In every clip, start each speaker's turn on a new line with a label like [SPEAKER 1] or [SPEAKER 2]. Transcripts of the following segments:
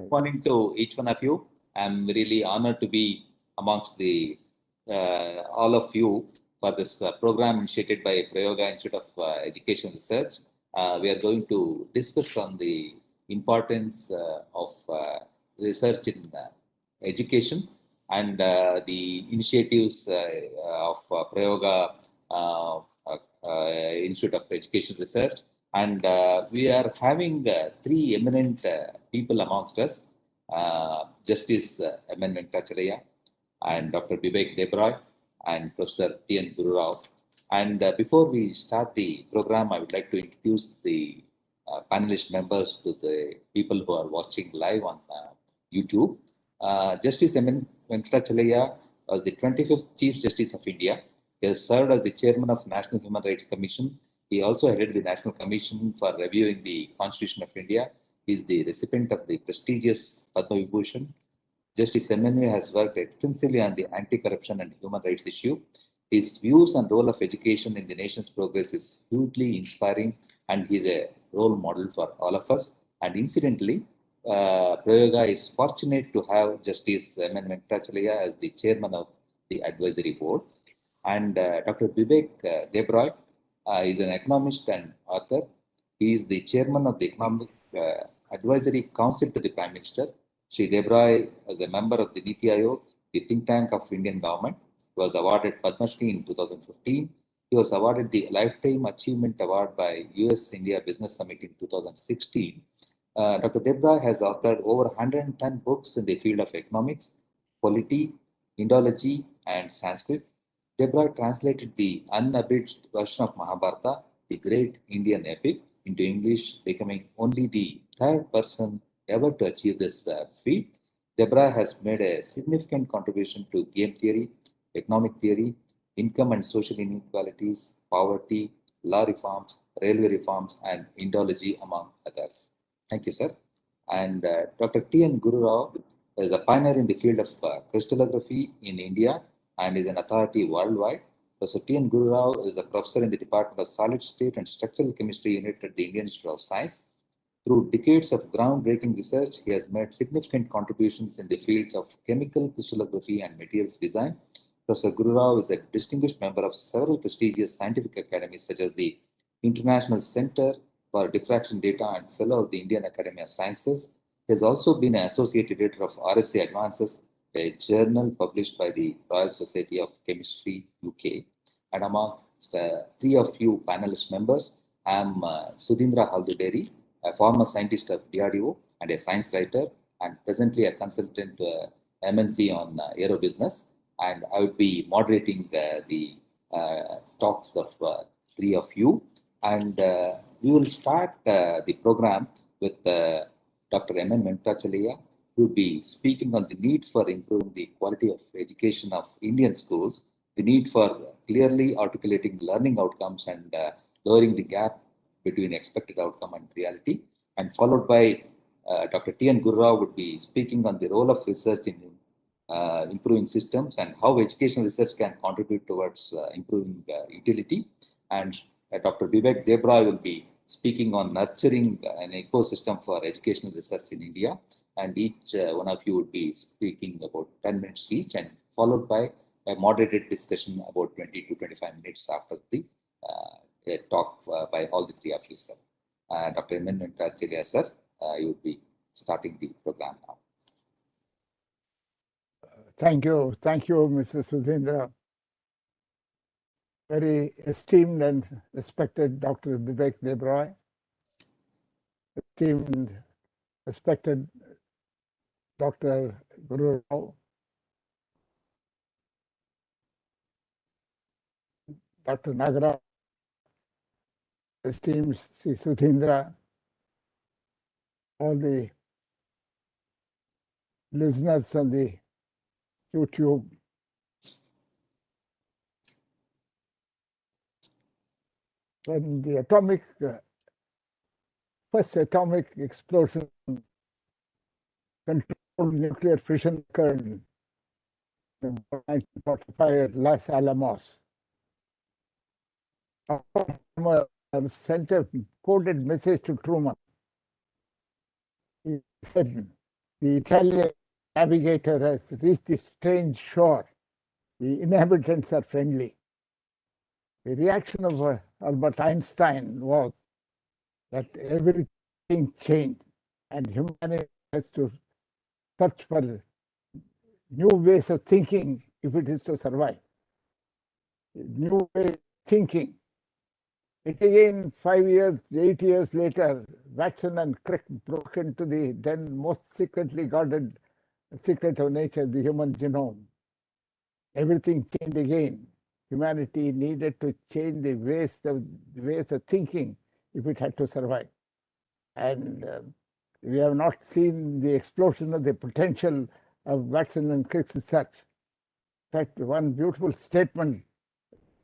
[SPEAKER 1] Good morning to each one of you. I'm really honored to be amongst the all of you for this program initiated by Prayoga Institute of Education Research. We are going to discuss on the importance of research in education and the initiatives of Prayoga Institute of Education Research. And we are having three eminent people amongst us, Justice Venkatachalaiah and Dr. Bibek Debroy and Professor T.N. Gururao. And before we start the program, I would like to introduce the panelist members to the people who are watching live on YouTube. Justice Venkatachalaiah was the 25th Chief Justice of India. He has served as the Chairman of National Human Rights Commission. He also headed the National Commission for Reviewing the Constitution of India. He is the recipient of the prestigious Padma Vibhushan. Justice MNV has worked extensively on the anti-corruption and human rights issue. His views and role of education in the nation's progress is hugely inspiring, and he is a role model for all of us. And incidentally, Prayoga is fortunate to have Justice M.N. Venkatachalaiah as the chairman of the advisory board. And Dr. Bibek Debroy is an economist and author. He is the chairman of the Economic Advisory Council to the Prime Minister. Shri Debroy, as a member of the Niti Aayog, the think tank of Indian government, was awarded Padma Shri in 2015. He was awarded the Lifetime Achievement Award by US-India Business Summit in 2016. Dr. Debroy has authored over 110 books in the field of economics, polity, Indology, and Sanskrit. Debroy translated the unabridged version of Mahabharata, the great Indian epic, into English, becoming only the third person ever to achieve this feat. Debroy has made a significant contribution to game theory, economic theory, income and social inequalities, poverty, law reforms, railway reforms, and Indology, among others. Thank you, sir. And Dr. T.N. Gururao is a pioneer in the field of crystallography in India and is an authority worldwide. Professor T.N. Gururao is a professor in the Department of Solid State and Structural Chemistry Unit at the Indian Institute of Science. Through decades of groundbreaking research, he has made significant contributions in the fields of chemical crystallography and materials design. Professor Gururao is a distinguished member of several prestigious scientific academies such as the International Center for Diffraction Data and Fellow of the Indian Academy of Sciences. He has also been an associate editor of RSC Advances, a journal published by the Royal Society of Chemistry, UK. And amongst three of you panelist members, I am Sudhindra Haldodderi, a former scientist of DRDO and a science writer, and presently a consultant to MNC on aero business. And I would be moderating the talks of three of you. And we will start the program with Dr. M.N. Venkatachalaiah, who will be speaking on the need for improving the quality of education of Indian schools, the need for clearly articulating learning outcomes and lowering the gap between expected outcome and reality, and followed by Dr. T.N. Gururao would be speaking on the role of research in improving systems and how educational research can contribute towards improving utility. And Dr. Bibek Debroy will be speaking on nurturing an ecosystem for educational research in India. And each one of you will be speaking about 10 minutes each, and followed by a moderated discussion about 20 to 25 minutes after the talk by all the three of you, sir. Dr. M.N. Venkatachalaiah, sir, you will be starting the program now.
[SPEAKER 2] Thank you, Mr. Sudhindra. Very esteemed and respected Dr. Bibek Debroy, esteemed, respected Dr. Gururao, Dr. Nagara, esteemed Sri Sudhindra, all the listeners on the YouTube. When the first atomic explosion controlled nuclear fission occurred in 1945 at Los Alamos, sent a coded message to Truman. He said, the Italian navigator has reached this strange shore. The inhabitants are friendly. The reaction of Albert Einstein was that everything changed and humanity has to search for new ways of thinking if it is to survive. New way of thinking. It again, 5 years, 8 years later, Watson and Crick broke into the then most secretly guarded secret of nature, the human genome. Everything changed again. Humanity needed to change the ways of thinking if it had to survive. And we have not seen the explosion of the potential of Watson and Crick's research. In fact, one beautiful statement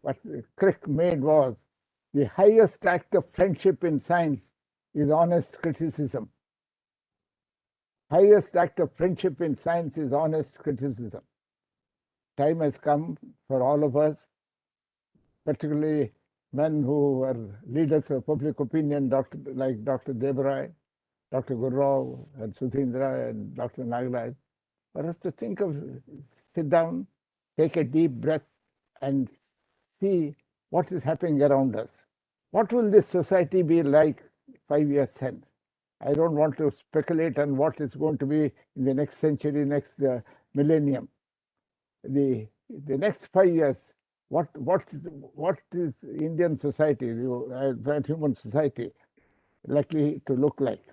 [SPEAKER 2] what Crick made was, the highest act of friendship in science is honest criticism. Highest act of friendship in science is honest criticism. Time has come for all of us, particularly men who are leaders of public opinion, like Dr. Debroy, Dr. Gurukula, and Sudhindra, and Dr. Nagaraj, for us to think of, sit down, take a deep breath, and see what is happening around us. What will this society be like 5 years hence? I don't want to speculate on what is going to be in the next century, next millennium. The next 5 years, what is Indian society, the human society, likely to look like?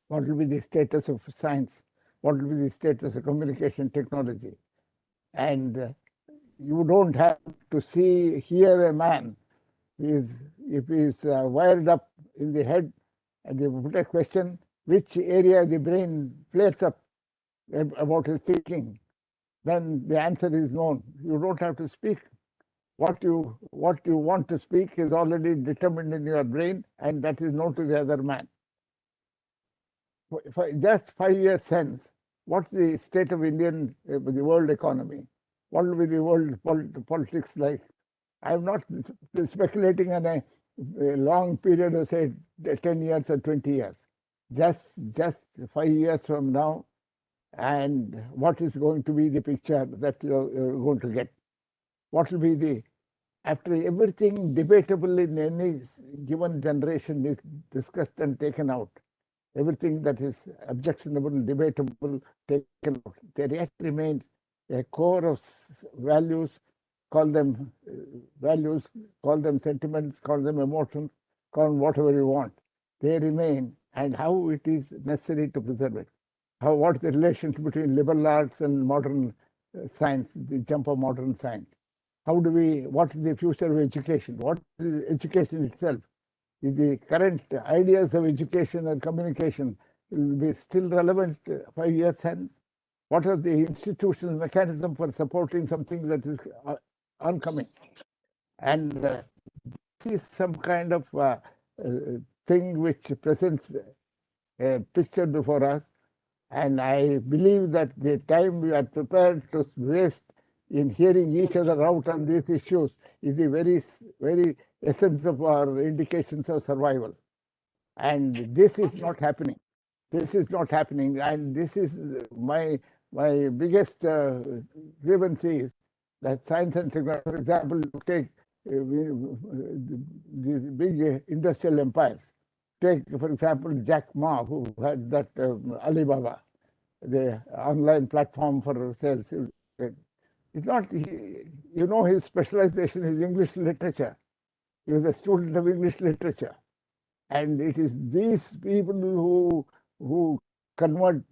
[SPEAKER 2] What will be the status of science? What will be the status of communication technology? And you don't have to hear a man if he is wired up in the head and they put a question, which area of the brain flares up about his thinking, then the answer is known. You don't have to speak. What you want to speak is already determined in your brain, and that is known to the other man. For just 5 years hence, what's the state of the world economy? What will be the world politics like? I am not speculating on a long period of, say, 10 years or 20 years. Just 5 years from now, and what is going to be the picture that you're going to get? What will be after everything debatable in any given generation is discussed and taken out, everything that is objectionable, debatable, taken out, there yet remains a core of values, call them sentiments, call them emotions, call them whatever you want. They remain, and how it is necessary to preserve it. What is the relationship between liberal arts and modern science, the jump of modern science? What is the future of education? What is education itself? Is the current ideas of education and communication will be still relevant 5 years hence? What are the institutional mechanism for supporting something that is oncoming? And this is some kind of thing which presents a picture before us. And I believe that the time we are prepared to waste in hearing each other out on these issues is the very essence of our indications of survival. And this is not happening. This is not happening. And this is my biggest grievance is that science and technology, for example, take these big industrial empires. Take, for example, Jack Ma, who had that Alibaba, the online platform for sales. It's not, his specialization is English literature. He was a student of English literature. And it is these people who convert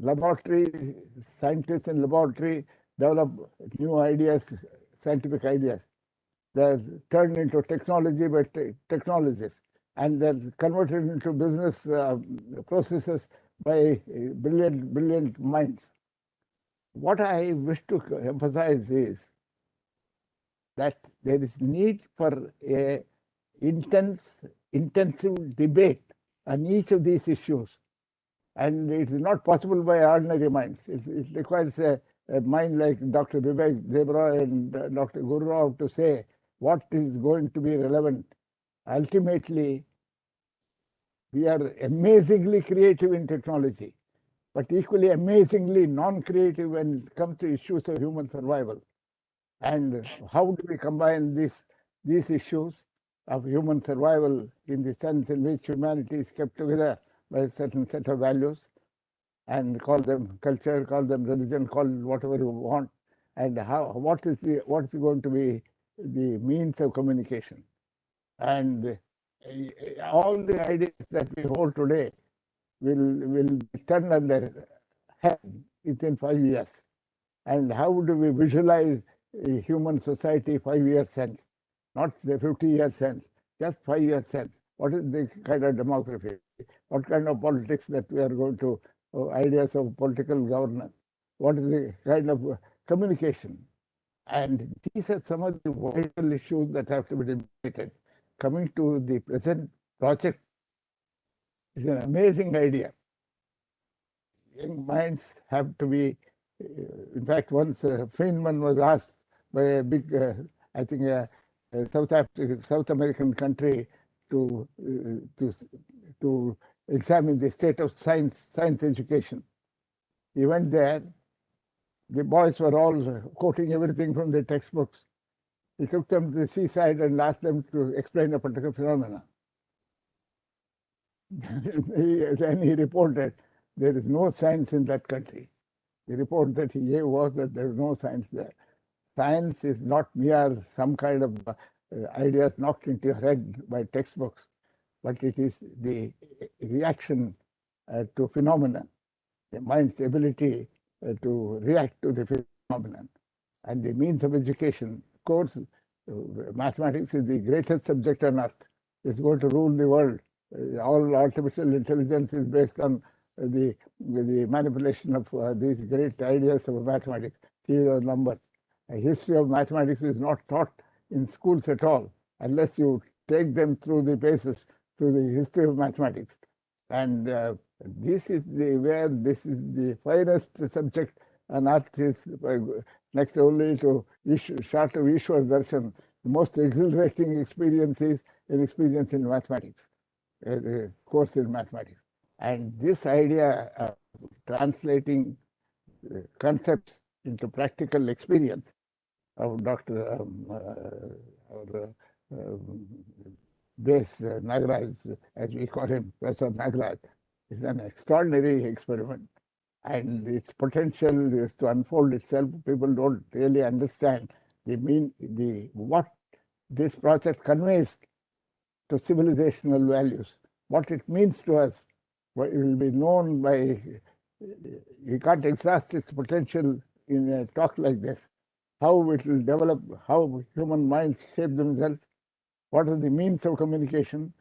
[SPEAKER 2] laboratory, scientists in laboratory, develop new ideas, scientific ideas. They're turned into technology by technologists, and they're converted into business processes by brilliant minds. What I wish to emphasize is that there is need for a intensive debate on each of these issues. And it is not possible by ordinary minds. It requires a mind like Dr. Bibek Debroy and Dr. Gurukula to say what is going to be relevant. Ultimately, we are amazingly creative in technology, but equally amazingly non-creative when it comes to issues of human survival. And how do we combine these issues of human survival in the sense in which humanity is kept together by a certain set of values, and call them culture, call them religion, call whatever you want, and what is going to be the means of communication. And all the ideas that we hold today will be turned on their head within 5 years. And how do we visualize a human society 5 years hence? Not the 50 years hence, just 5 years hence. What is the kind of demography? What kind of politics that we are going to, ideas of political governance? What is the kind of communication? And these are some of the vital issues that have to be debated. Coming to the present project, is an amazing idea. Young minds have to be, in fact, once Feynman was asked by a big, I think, South American country to examine the state of science education. He went there. The boys were all quoting everything from the textbooks. He took them to the seaside and asked them to explain a particular phenomena. Then he reported there is no science in that country. The report that he gave was that there is no science there. Science is not mere some kind of ideas knocked into your head by textbooks, but it is the reaction to phenomena, the mind's ability to react to the phenomenon. And the means of education, of course, mathematics is the greatest subject on earth. It's going to rule the world. All artificial intelligence is based on the manipulation of these great ideas of mathematics, theory of numbers. A history of mathematics is not taught in schools at all unless you take them through the basis, through the history of mathematics. And this is the finest subject on earth, is next only to short of Ishwar Darshan, the most exhilarating experience is an experience in mathematics, a course in mathematics. And this idea of translating concepts into practical experience of Dr. Base Nagaraj, as we call him, Professor Nagaraj, is an extraordinary experiment. And its potential is to unfold itself. People don't really understand what this project conveys to civilizational values, what it means to us. It will be known by, you can't exhaust its potential in a talk like this. How it will develop, how human minds shape themselves, what are the means of communication,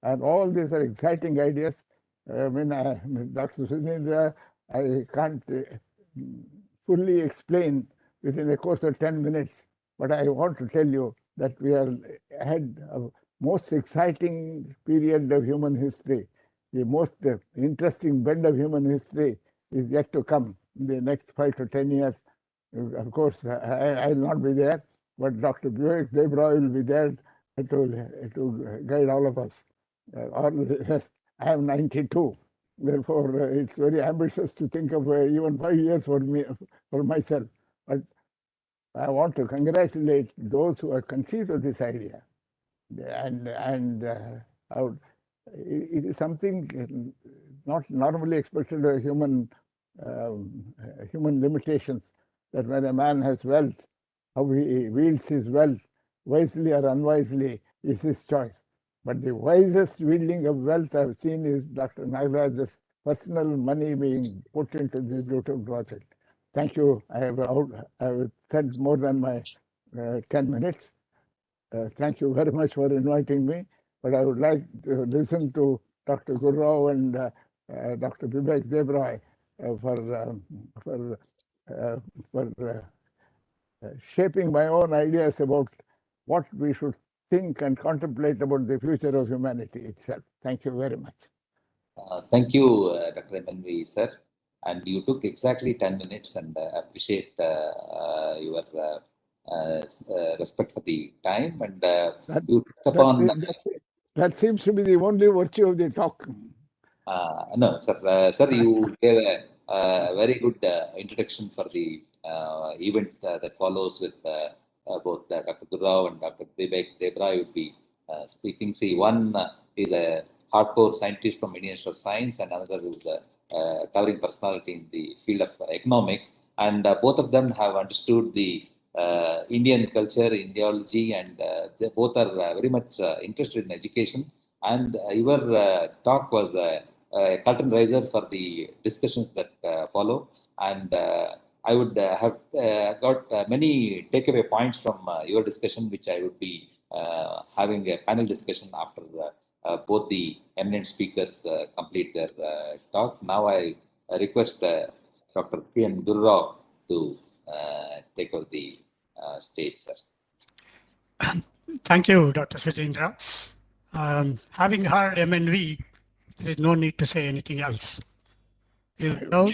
[SPEAKER 2] and all these are exciting ideas. Dr. Sudhindra, I can't fully explain within the course of 10 minutes, but I want to tell you that we are ahead of most exciting period of human history. The most interesting bend of human history is yet to come in the next 5 to 10 years. Of course, I will not be there, but Dr. Bibek Debroy will be there to guide all of us. I am 92, therefore it's very ambitious to think of even 5 years for myself. But I want to congratulate those who have conceived of this idea, and it is something not normally expected of human limitations, that when a man has wealth, how he wields his wealth, wisely or unwisely, is his choice. But the wisest wielding of wealth I've seen is Dr. Nagaraj's personal money being put into this beautiful project. Thank you. I have said more than my 10 minutes. Thank you very much for inviting me. But I would like to listen to Dr. Gurrao and Dr. Bibek Debroy for shaping my own ideas about what we should think and contemplate about the future of humanity itself. Thank you very much.
[SPEAKER 1] Thank you, Dr. MNV, sir. And you took exactly 10 minutes, and appreciate your respect for the time. And you touched upon...
[SPEAKER 2] That seems to be the only virtue of the talk.
[SPEAKER 1] No, sir. Sir, you gave very good introduction for the event that follows with both Dr. Gurrao and Dr. Bibek Debroy would be speaking. See, one is a hardcore scientist from Indian Institute of Science, and another is a towering personality in the field of economics. And both of them have understood the Indian culture, ideology, and they both are very much interested in education. And your talk was a curtain raiser for the discussions that follow. And I would have got many takeaway points from your discussion, which I would be having a panel discussion after both the eminent speakers complete their talk. Now I request Dr. P. N. Gurrao to take over the stage, sir.
[SPEAKER 3] Thank you, Dr. Sudhindra. Having heard MNV, there is no need to say anything else. You know,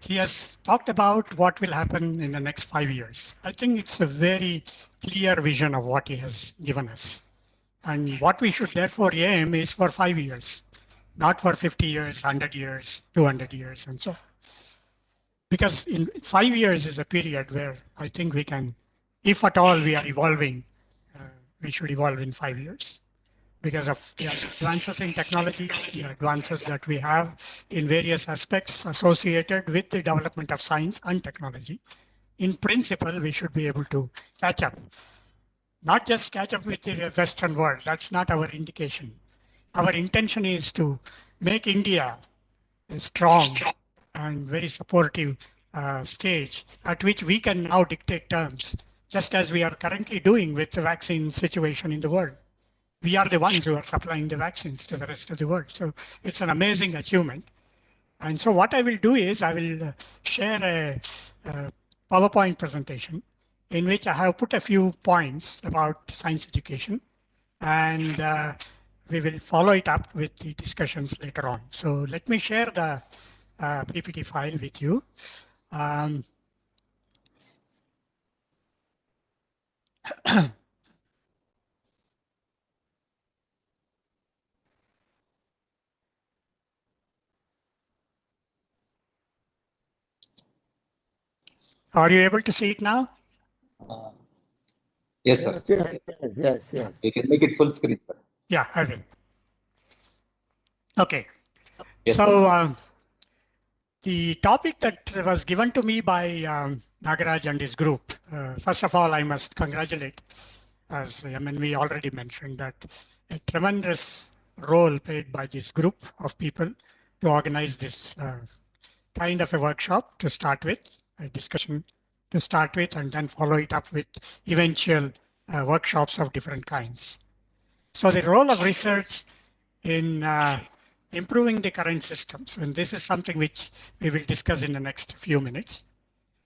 [SPEAKER 3] he has talked about what will happen in the next 5 years. I think it's a very clear vision of what he has given us. And what we should therefore aim is for 5 years, not for 50 years, 100 years, 200 years, and so on. Because in 5 years is a period where I think we can, if at all we are evolving, we should evolve in 5 years because of the advances in technology, the advances that we have in various aspects associated with the development of science and technology. In principle, we should be able to catch up. Not just catch up with the Western world, that's not our indication. Our intention is to make India a strong and very supportive stage at which we can now dictate terms, just as we are currently doing with the vaccine situation in the world. We are the ones who are supplying the vaccines to the rest of the world. So it's an amazing achievement. And so what I will do is I will share a PowerPoint presentation in which I have put a few points about science education, and we will follow it up with the discussions later on. So let me share the PPT file with you. Are you able to see it now?
[SPEAKER 1] Yes, sir.
[SPEAKER 2] Yes.
[SPEAKER 1] You can make it full screen, sir.
[SPEAKER 3] Yeah, I will. Okay.
[SPEAKER 1] Yes,
[SPEAKER 3] so the topic that was given to me by Nagaraj and his group, first of all, I must congratulate, as we already mentioned, that a tremendous role played by this group of people to organize this kind of a workshop to start with, a discussion to start with, and then follow it up with eventual workshops of different kinds. So the role of research in improving the current systems, and this is something which we will discuss in the next few minutes,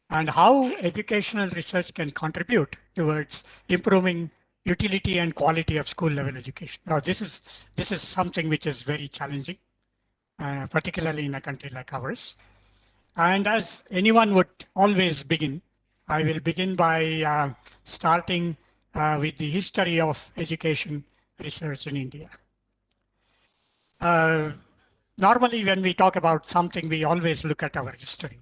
[SPEAKER 3] and how educational research can contribute towards improving utility and quality of school level education. Now, this is something which is very challenging, particularly in a country like ours. And as anyone would always begin, I will begin by starting with the history of education research in India. Normally, when we talk about something, we always look at our history.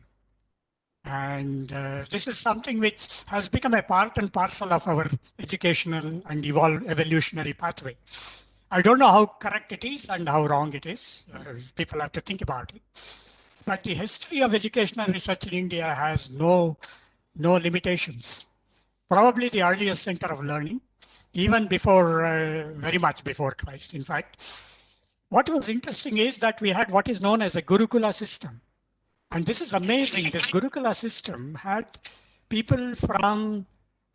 [SPEAKER 3] And this is something which has become a part and parcel of our educational and evolutionary pathway. I don't know how correct it is and how wrong it is. People have to think about it. But the history of educational research in India has no limitations. Probably the earliest center of learning, even before, very much before Christ, in fact. What was interesting is that we had what is known as a Gurukula system. And this is amazing. This Gurukula system had people from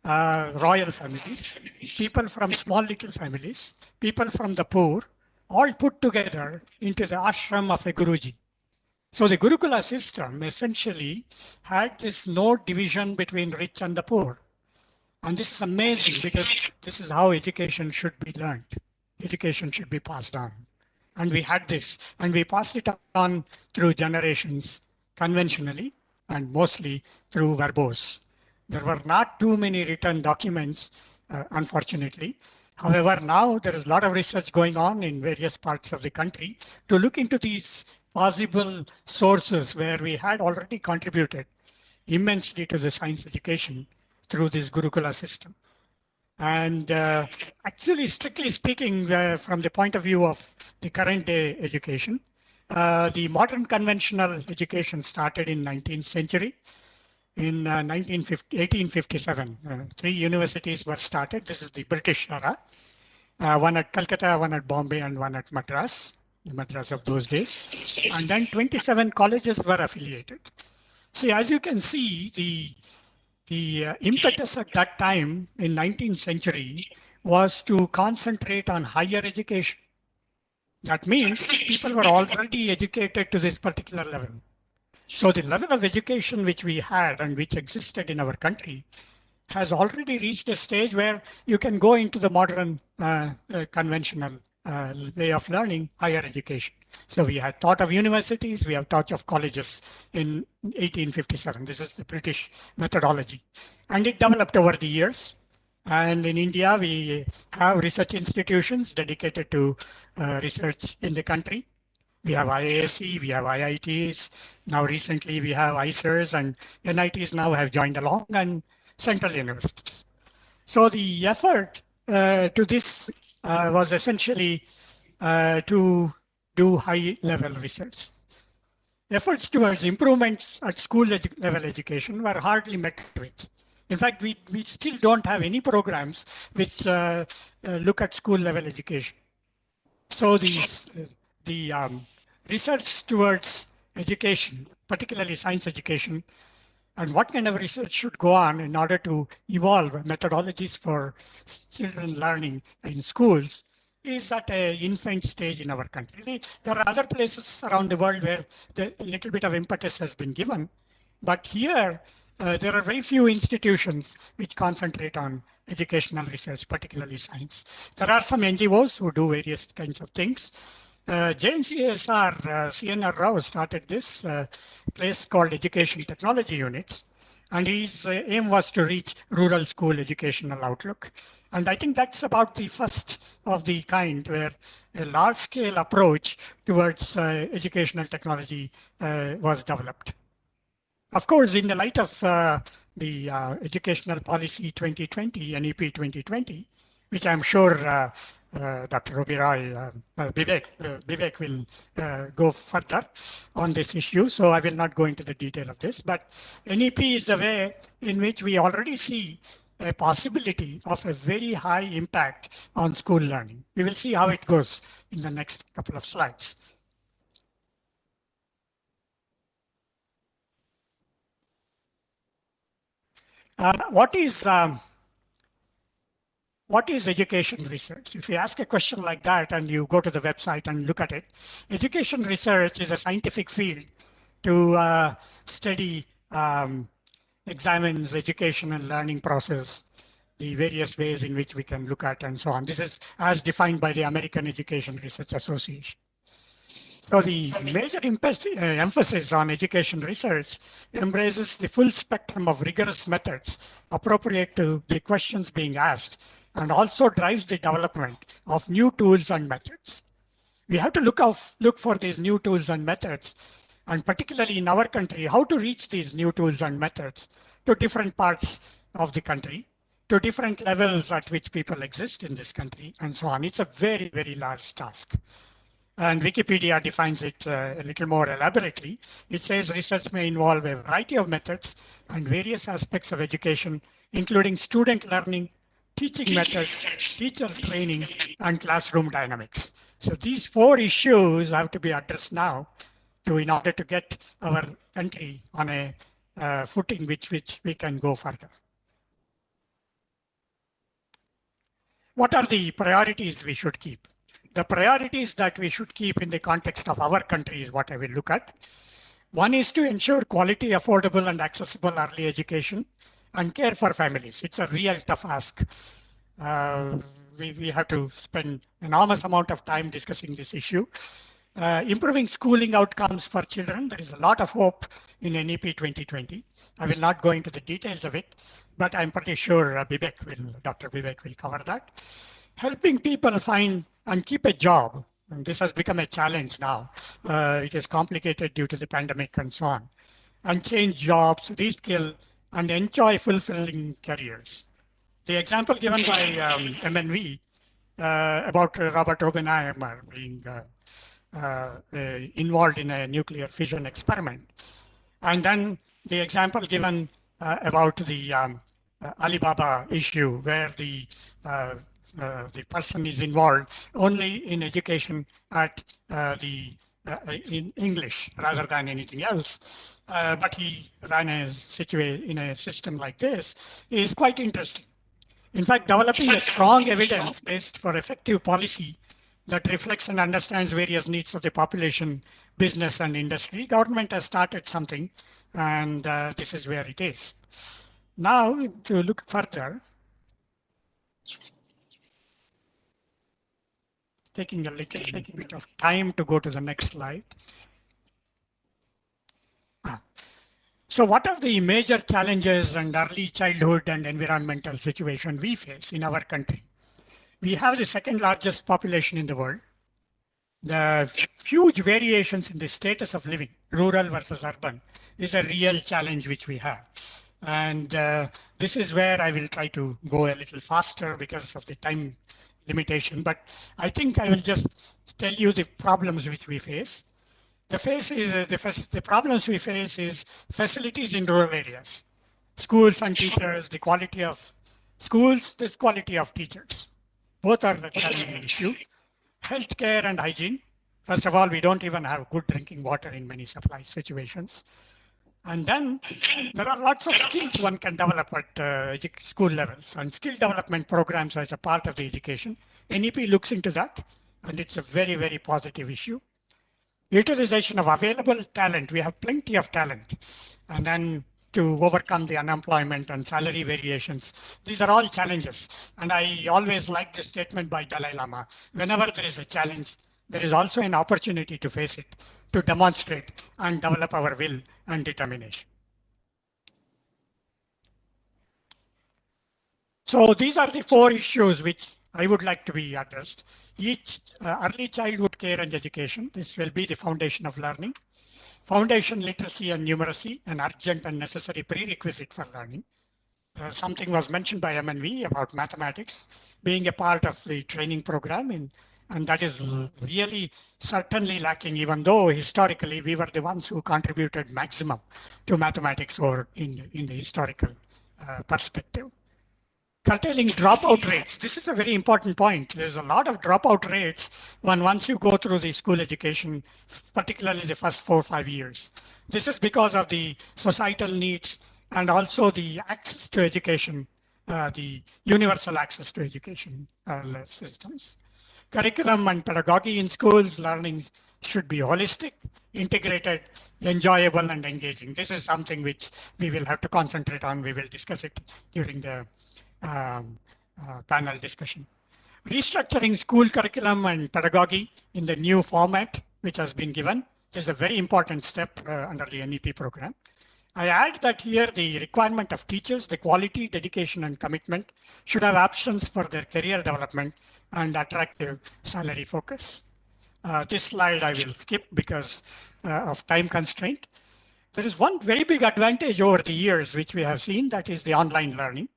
[SPEAKER 3] royal families, people from small little families, people from the poor, all put together into the ashram of a Guruji. So the Gurukula system essentially had this no division between rich and the poor. And this is amazing because this is how education should be learned. Education should be passed on. And we had this, and we passed it on through generations conventionally and mostly through verbose. There were not too many written documents, unfortunately. However, now there is a lot of research going on in various parts of the country to look into these possible sources where we had already contributed immensely to the science education through this Gurukula system. And actually, strictly speaking, from the point of view of the current day education, the modern conventional education started in 19th century. In 1857, 3 universities were started. This is the British era. One at Calcutta, one at Bombay, and one at Madras, the Madras of those days. And then 27 colleges were affiliated. See, as you can see, the impetus at that time in 19th century was to concentrate on higher education. That means people were already educated to this particular level. So the level of education which we had and which existed in our country has already reached a stage where you can go into the modern conventional way of learning higher education. So we had thought of universities, we have thought of colleges in 1857. This is the British methodology. And it developed over the years. And in India, we have research institutions dedicated to research in the country. We have IISc, we have IITs. Now recently we have IISers, and NITs now have joined along, and central universities. So the effort to this was essentially to do high-level research. Efforts towards improvements at school-level education were hardly met with. In fact, we still don't have any programs which look at school-level education. So the research towards education, particularly science education, and what kind of research should go on in order to evolve methodologies for children learning in schools is at an infant stage in our country. There are other places around the world where a little bit of impetus has been given, but here there are very few institutions which concentrate on educational research, particularly science. There are some NGOs who do various kinds of things. JNCSR, CNR Rao started this place called Education Technology Units, and his aim was to reach rural school educational outlook. And I think that's about the first of the kind where a large-scale approach towards educational technology was developed. Of course, in the light of the Educational Policy 2020, NEP 2020, which I'm sure Dr. Oberoi, Bibek will go further on this issue, so I will not go into the detail of this. But NEP is the way in which we already see a possibility of a very high impact on school learning. We will see how it goes in the next couple of slides. What is education research? If you ask a question like that and you go to the website and look at it, education research is a scientific field to study, examines education and learning process, the various ways in which we can look at and so on. This is as defined by the American Education Research Association. So the major emphasis on education research embraces the full spectrum of rigorous methods appropriate to the questions being asked, and also drives the development of new tools and methods. We have to look for these new tools and methods, and particularly in our country, how to reach these new tools and methods to different parts of the country, to different levels at which people exist in this country, and so on. It's a very, very large task. And Wikipedia defines it a little more elaborately. It says research may involve a variety of methods and various aspects of education, including student learning, teaching methods, teacher training, and classroom dynamics. So these 4 issues have to be addressed now in order to get our country on a footing which we can go further. What are the priorities we should keep? The priorities that we should keep in the context of our country is what I will look at. One is to ensure quality, affordable, and accessible early education and care for families. It's a real tough ask. We have to spend enormous amount of time discussing this issue. Improving schooling outcomes for children. There is a lot of hope in NEP 2020. I will not go into the details of it, but I'm pretty sure Dr. Bibek will cover that. Helping people find and keep a job And this has become a challenge now. It is complicated due to the pandemic and so on. And change jobs, reskill, and enjoy fulfilling careers. The example given by MNV about Robert Oppenheimer being involved in a nuclear fission experiment. And then the example given about the Alibaba issue, where the person is involved only in education at in English rather than anything else. But he ran a situation in a system like this is quite interesting. In fact, developing a strong evidence based for effective policy that reflects and understands various needs of the population, business, and industry. Government has started something, and this is where it is. Now, to look further, taking a little bit of time to go to the next slide. So what are the major challenges and early childhood and environmental situation we face in our country? We have the second largest population in the world. The huge variations in the status of living, rural versus urban, is a real challenge which we have. And this is where I will try to go a little faster because of the time limitation. But I think I will just tell you the problems which we face. The problems we face is facilities in rural areas, schools and teachers, the quality of schools, the quality of teachers. Both are a challenging issue. Healthcare and hygiene. First of all, we don't even have good drinking water in many supply situations. And then there are lots of skills one can develop at school levels, and skill development programs as a part of the education. NEP looks into that, and it's a very, very positive issue. Utilization of available talent. We have plenty of talent. And then to overcome the unemployment and salary variations. These are all challenges. And I always like the statement by Dalai Lama. Whenever there is a challenge, there is also an opportunity to face it, to demonstrate and develop our will and determination. So these are the 4 issues which I would like to be addressed. Each early childhood care and education. This will be the foundation of learning. Foundation literacy and numeracy, an urgent and necessary prerequisite for learning. Something was mentioned by MNV about mathematics being a part of the training program, and that is really certainly lacking, even though historically we were the ones who contributed maximum to mathematics or in the historical perspective. Curtailing dropout rates. This is a very important point. There's a lot of dropout rates once you go through the school education, particularly the first 4 or 5 years. This is because of the societal needs and also the access to education, the universal access to education systems. Curriculum and pedagogy in schools, learning should be holistic, integrated, enjoyable, and engaging. This is something which we will have to concentrate on. We will discuss it during the panel discussion. Restructuring school curriculum and pedagogy in the new format, which has been given, is a very important step under the NEP program. I add that here the requirement of teachers, the quality, dedication, and commitment should have options for their career development and attractive salary focus. This slide I will skip because of time constraint. There is one very big advantage over the years which we have seen, that is the online learning.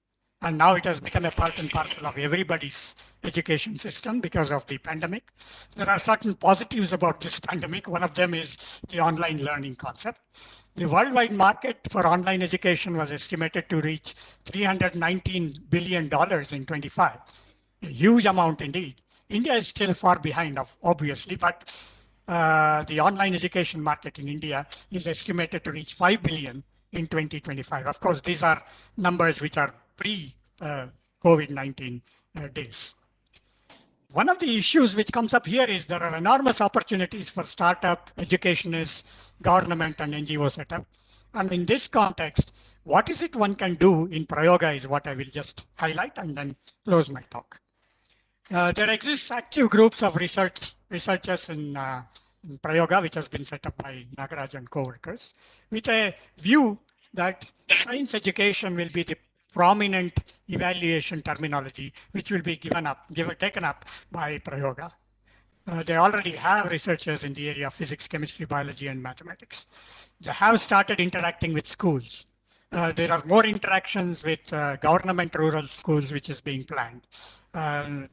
[SPEAKER 3] And now it has become a part and parcel of everybody's education system because of the pandemic. There are certain positives about this pandemic. One of them is the online learning concept. The worldwide market for online education was estimated to reach $319 billion in 25. A huge amount indeed. India is still far behind, obviously, but the online education market in India is estimated to reach 5 billion in 2025. Of course, these are numbers which are pre-COVID-19 days. One of the issues which comes up here is there are enormous opportunities for startup, educationists, government, and NGO setup. And in this context, what is it one can do in Prayoga is what I will just highlight and then close my talk. There exists active groups of researchers in Prayoga, which has been set up by Nagaraj and co-workers, with a view that science education will be the prominent evaluation terminology, which will be taken up by Prayoga. They already have researchers in the area of physics, chemistry, biology, and mathematics. They have started interacting with schools. There are more interactions with government rural schools, which is being planned.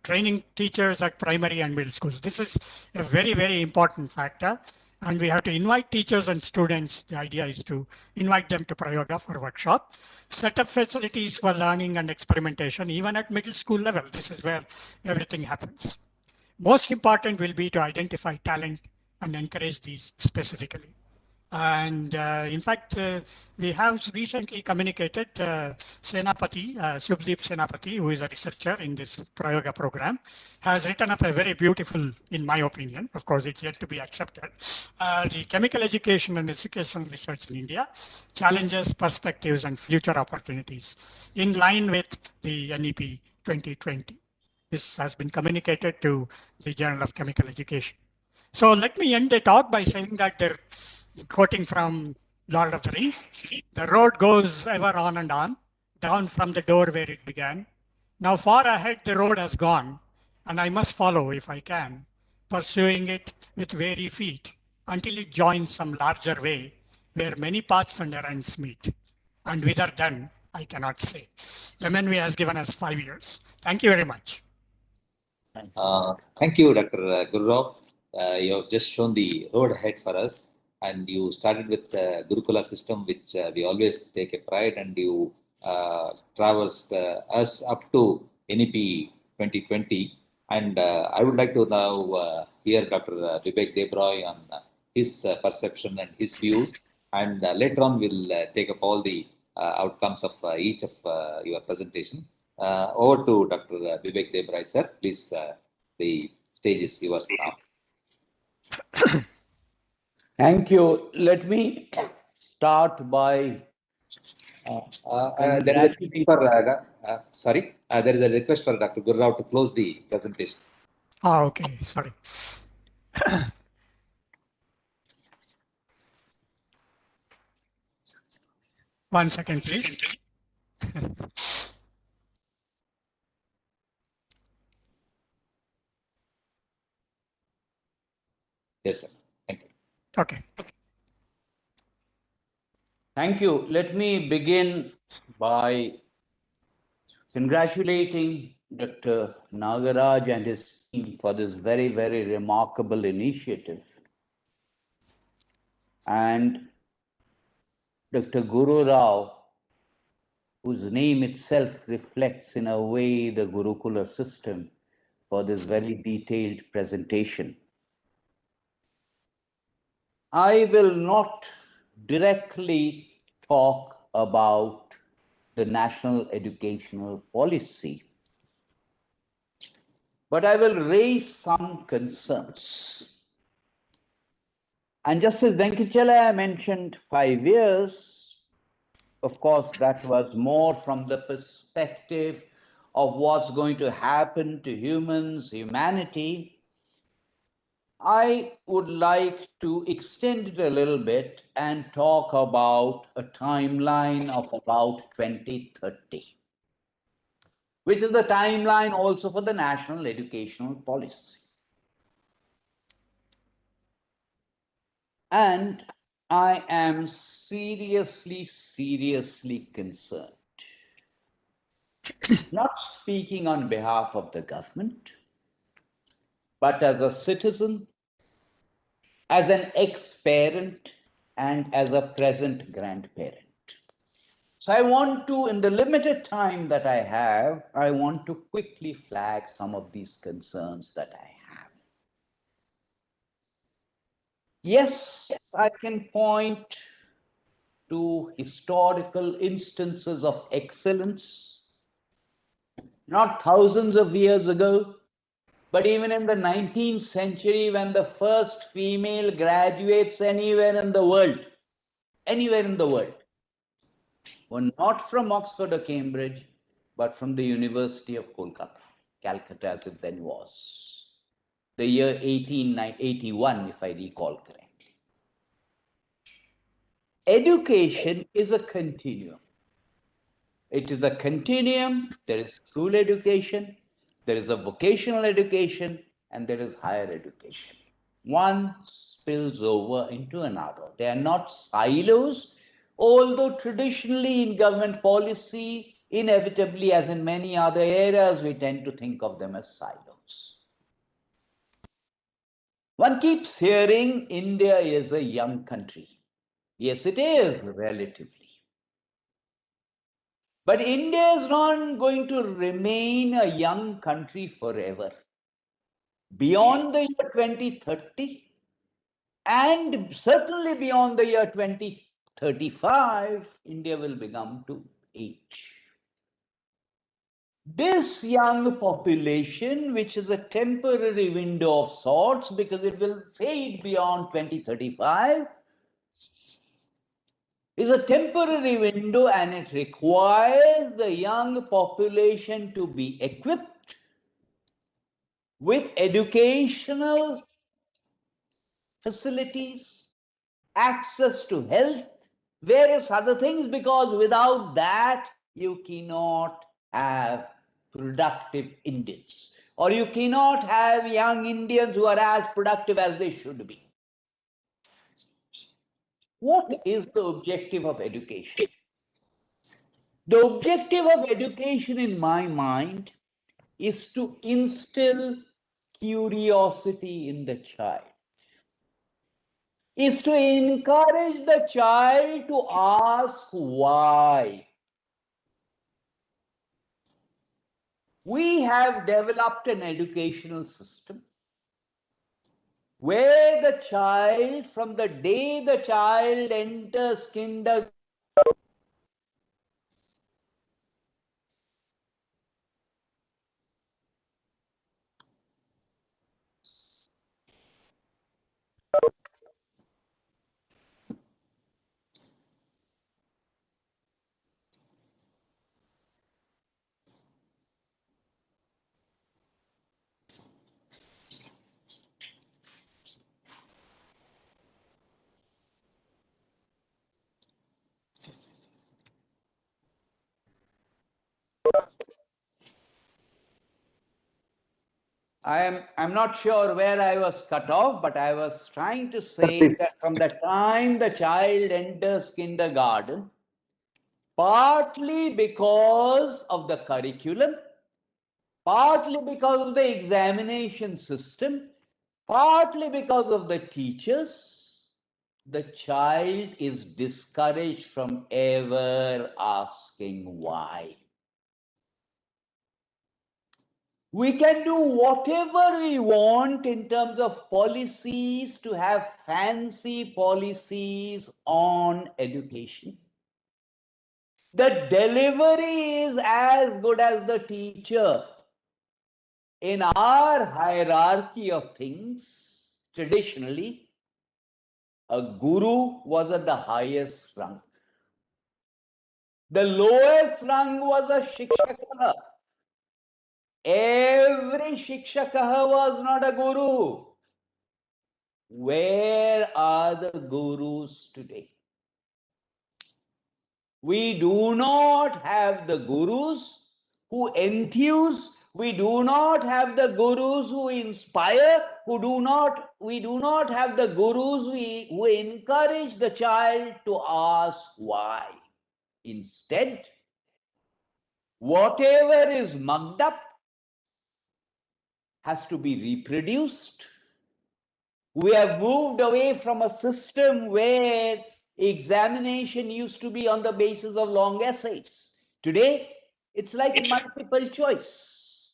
[SPEAKER 3] Training teachers at primary and middle schools. This is a very, very important factor. And we have to invite teachers and students. The idea is to invite them to Prayoga for workshop, set up facilities for learning and experimentation, even at middle school level. This is where everything happens. Most important will be to identify talent and encourage these specifically. And in fact, we have recently communicated Senapati, Subdeep Senapati, who is a researcher in this Prayoga program, has written up a very beautiful, in my opinion, of course, it's yet to be accepted, the chemical education and educational research in India, challenges, perspectives, and future opportunities, in line with the NEP 2020. This has been communicated to the Journal of Chemical Education. So let me end the talk by saying that they're quoting from Lord of the Rings. The road goes ever on and on, down from the door where it began. Now far ahead the road has gone, and I must follow if I can, pursuing it with weary feet until it joins some larger way where many paths and errands meet. And whither then, I cannot say. The MNV has given us 5 years. Thank you very much.
[SPEAKER 1] Thank you, Dr. Guru. You have just shown the road ahead for us, and you started with the Gurukula system, which we always take a pride, and you traversed us up to NEP 2020. And I would like to now hear Dr. Bibek Debroy on his perception and his views, and later on we'll take up all the outcomes of each of your presentation. Over to Dr. Bibek Debroy, sir. Please, the stage is yours now.
[SPEAKER 4] Thank you. Let me start by
[SPEAKER 1] there is a request for, there is a request for Dr. Gurrao to close the presentation.
[SPEAKER 3] Okay, sorry. One second, please.
[SPEAKER 1] Yes, sir. Thank you.
[SPEAKER 3] Okay.
[SPEAKER 4] Thank you. Let me begin by congratulating Dr. Nagaraj and his team for this very, very remarkable initiative. And Dr. Guru Rao, whose name itself reflects in a way the Gurukula system, for this very detailed presentation. I will not directly talk about the national educational policy, but I will raise some concerns. And just as Venkatachalaiah mentioned 5 years, of course, that was more from the perspective of what's going to happen to humans, humanity. I would like to extend it a little bit and talk about a timeline of about 2030, which is the timeline also for the national educational policy. And I am seriously concerned, not speaking on behalf of the government, but as a citizen, as an ex-parent, and as a present grandparent. So I want to, in the limited time that I have, I want to quickly flag some of these concerns that I have. Yes, I can point to historical instances of excellence, not thousands of years ago, but even in the 19th century, when the first female graduates anywhere in the world, were not from Oxford or Cambridge, but from the University of Kolkata, Calcutta as it then was, the year 1881, if I recall correctly. Education is a continuum. It is a continuum. There is school education, there is a vocational education, and there is higher education. One spills over into another. They are not silos, although traditionally in government policy, inevitably, as in many other areas, we tend to think of them as silos. One keeps hearing India is a young country. Yes, it is relatively. But India is not going to remain a young country forever. Beyond the year 2030, and certainly beyond the year 2035, India will become to age. This young population, which is a temporary window of sorts because it will fade beyond 2035, is a temporary window, and it requires the young population to be equipped with educational facilities, access to health, various other things, because without that, you cannot have productive Indians, or you cannot have young Indians who are as productive as they should be. What is the objective of education? The objective of education, in my mind, is to instill curiosity in the child, is to encourage the child to ask why. We have developed an educational system where the child, from the day the child enters kindergarten, I'm not sure where I was cut off, but I was trying to say that from the time the child enters kindergarten, partly because of the curriculum, partly because of the examination system, partly because of the teachers, the child is discouraged from ever asking why. We can do whatever we want in terms of policies, to have fancy policies on education. The delivery is as good as the teacher. In our hierarchy of things, traditionally, a guru was at the highest rung. The lowest rung was a shikshaka. Every shikshaka was not a guru. Where are the gurus today? We do not have the gurus who enthuse. We do not have the gurus who inspire. We do not have the gurus who encourage the child to ask why. Instead, whatever is mugged up has to be reproduced. We have moved away from a system where examination used to be on the basis of long essays. Today, it's like multiple choice.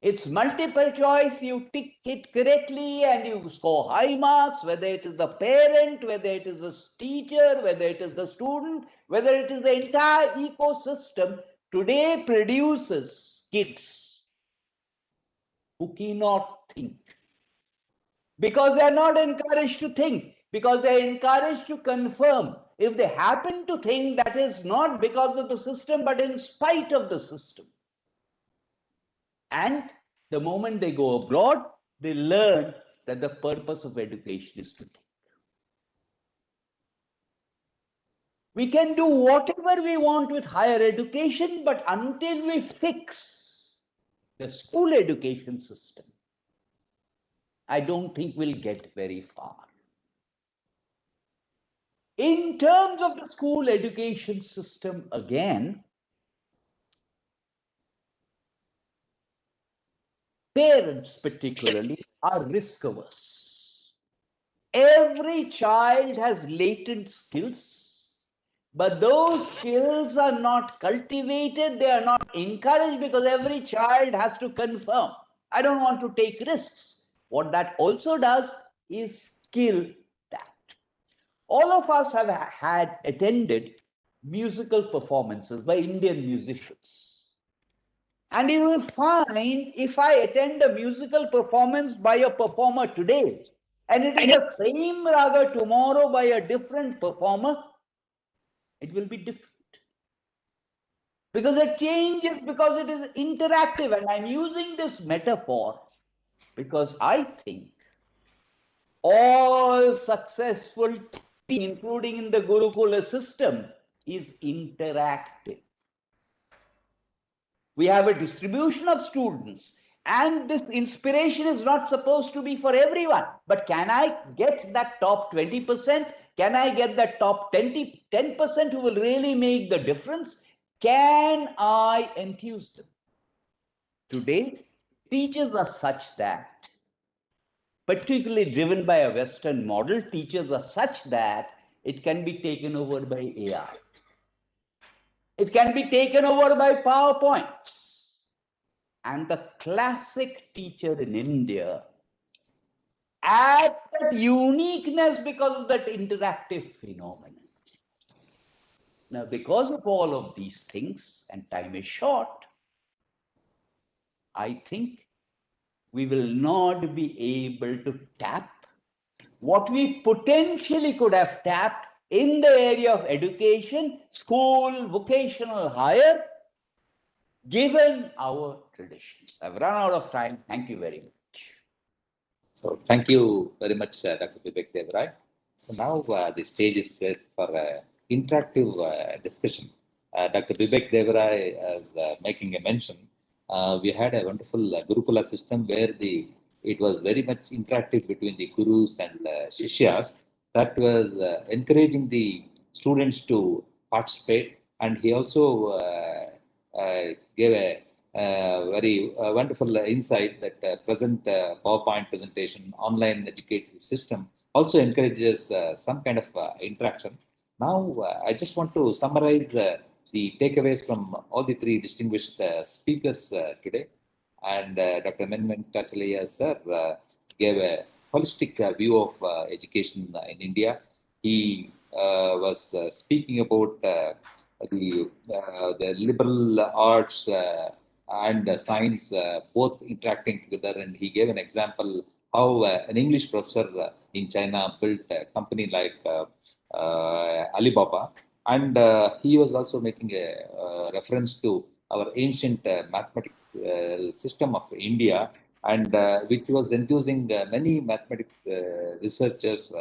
[SPEAKER 4] It's multiple choice. You tick it correctly and you score high marks, whether it is the parent, whether it is the teacher, whether it is the student, whether it is the entire ecosystem. Today produces kids who cannot think, because they are not encouraged to think, because they are encouraged to confirm. If they happen to think, that is not because of the system, but in spite of the system. And the moment they go abroad, they learn that the purpose of education is to think. We can do whatever we want with higher education, but until we fix the school education system, I don't think we'll get very far. In terms of the school education system, again, parents particularly are risk averse. Every child has latent skills, but those skills are not cultivated, they are not encouraged because every child has to confirm. I don't want to take risks. What that also does is kill that. All of us have had attended musical performances by Indian musicians. And you will find if I attend a musical performance by a performer today, and it is the same raga tomorrow by a different performer, it will be different. Because it changes, because it is interactive. And I'm using this metaphor because I think all successful teaching, including in the Gurukula system, is interactive. We have a distribution of students, and this inspiration is not supposed to be for everyone. But can I get that top 20%? Can I get that top 10% who will really make the difference? Can I enthuse them? Today, teachers are such that, particularly driven by a Western model, teachers are such that it can be taken over by AI. It can be taken over by PowerPoints. And the classic teacher in India adds that uniqueness because of that interactive phenomenon. Now, because of all of these things, and time is short, I think we will not be able to tap what we potentially could have tapped in the area of education, school, vocational higher, given our traditions. I've run out of time. Thank you very much.
[SPEAKER 1] So thank you very much, Dr. Bibek Debroy. So now the stage is set for interactive discussion. Dr. Bibek Debroy is making a mention. We had a wonderful Gurukula system where it was very much interactive between the gurus and shishyas that was encouraging the students to participate, and he also gave a very wonderful insight that present PowerPoint presentation, online educative system also encourages some kind of interaction. Now, I just want to summarize the takeaways from all the three distinguished speakers today. And Dr. Venkatachalaiah sir gave a holistic view of education in India. He was speaking about the liberal arts and science both interacting together, and he gave an example how an English professor in China built a company like Alibaba, and he was also making a reference to our ancient mathematical system of India, and which was enthusing many mathematical researchers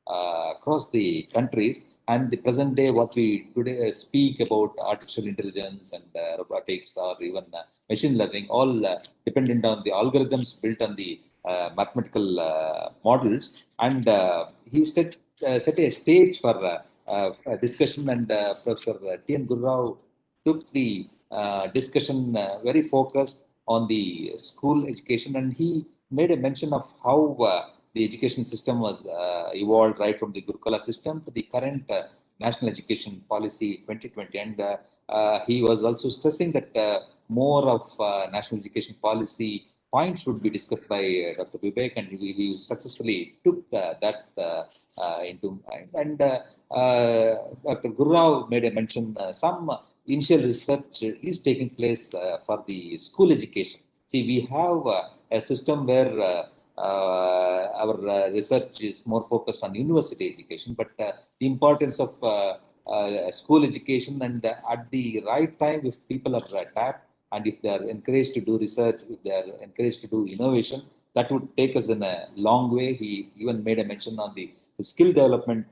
[SPEAKER 1] across the countries. And the present day, what we today speak about artificial intelligence and robotics or even machine learning, all dependent on the algorithms built on the mathematical models. And he set a stage for discussion, and Professor T.N. Gurrao took the discussion very focused on the school education, and he made a mention of how the education system was evolved right from the Gurukula system to the current National Education Policy 2020. And he was also stressing that more of National Education Policy points would be discussed by Dr. Bibek, and he successfully took that into mind. And Dr. Gurrao made a mention some initial research is taking place for the school education. See, we have a system where our research is more focused on university education, but the importance of school education, and at the right time, if people are tapped and if they are encouraged to do research, if they are encouraged to do innovation, that would take us in a long way. He even made a mention on the skill development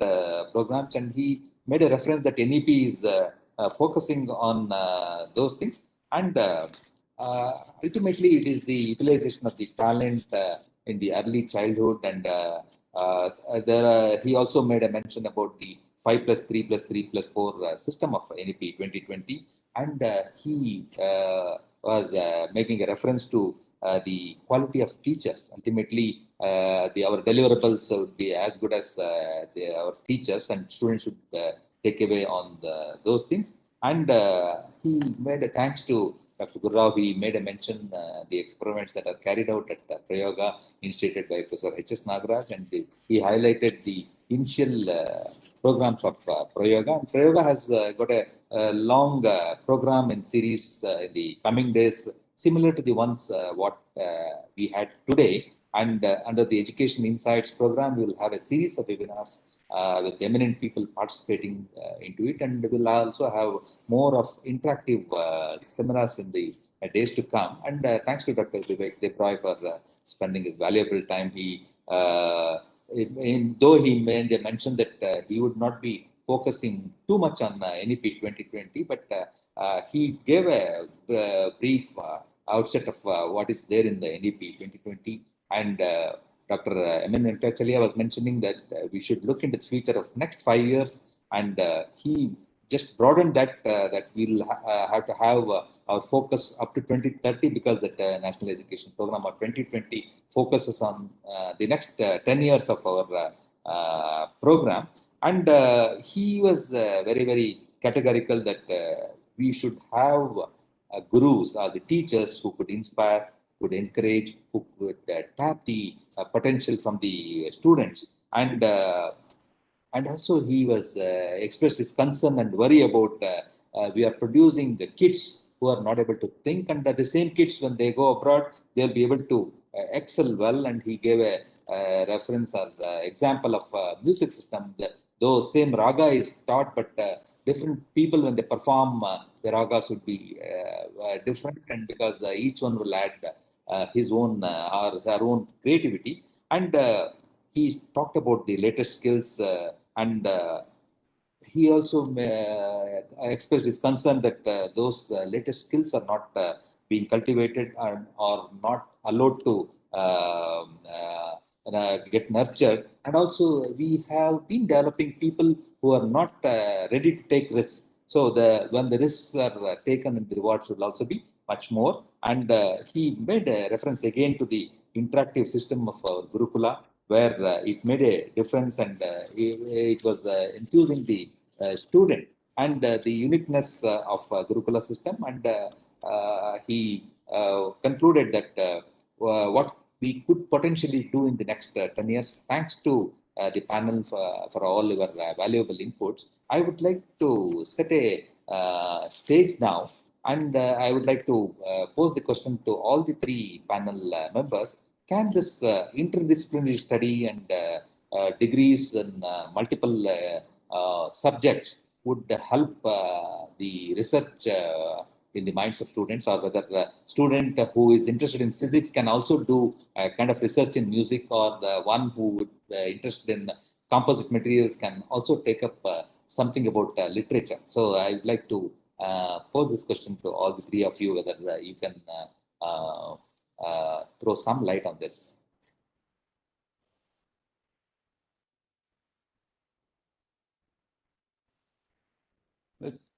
[SPEAKER 1] programs, and he made a reference that NEP is focusing on those things. And ultimately, it is the utilization of the talent in the early childhood, and he also made a mention about the 5+3+3+4 system of NEP 2020, and he was making a reference to the quality of teachers. Ultimately, our deliverables would be as good as our teachers, and students should take away on those things. And he made a thanks to Dr. Gurrao. He made a mention the experiments that are carried out at Prayoga, initiated by Professor H.S. Nagaraj, and he highlighted the initial programs of Prayoga. And Prayoga has got a long program and series in the coming days, similar to the ones what we had today. And under the Education Insights program, we will have a series of webinars with eminent people participating into it, and we'll also have more of interactive seminars in the days to come. And thanks to Dr. Bibek Debroy for spending his valuable time. He, though he made a mention that he would not be focusing too much on NEP 2020, but he gave a brief outset of what is there in the NEP 2020. And Dr. Venkatachalaiah was mentioning that we should look into the future of next 5 years, and he just broadened that that we'll have to have our focus up to 2030, because the National Education Program of 2020 focuses on the next 10 years of our program. And he was very, very categorical that we should have gurus or the teachers who could inspire, could encourage, who could tap the potential from the students. And also he was expressed his concern and worry about we are producing the kids who are not able to think, and the same kids, when they go abroad, they'll be able to excel well. And he gave a reference or example of music system. Though same raga is taught, but different people, when they perform, the ragas would be different, and because each one will add his own or her own creativity. And he talked about the latest skills, and he also expressed his concern that those latest skills are not being cultivated and are not allowed to get nurtured. And also we have been developing people who are not ready to take risks. So when the risks are taken, and the rewards should also be much more. And he made a reference again to the interactive system of our Gurukula, where it made a difference, and it was enthusing the student, and the uniqueness of Gurukula system. And he concluded that what we could potentially do in the next 10 years, thanks to the panel for all your valuable inputs. I would like to set a stage now, and I would like to pose the question to all the three panel members. Can this interdisciplinary study and degrees in multiple subjects would help the research in the minds of students, or whether a student who is interested in physics can also do a kind of research in music, or the one who would interested in composite materials can also take up something about literature? So I would like to pose this question to all the three of you, whether you can throw some light on this.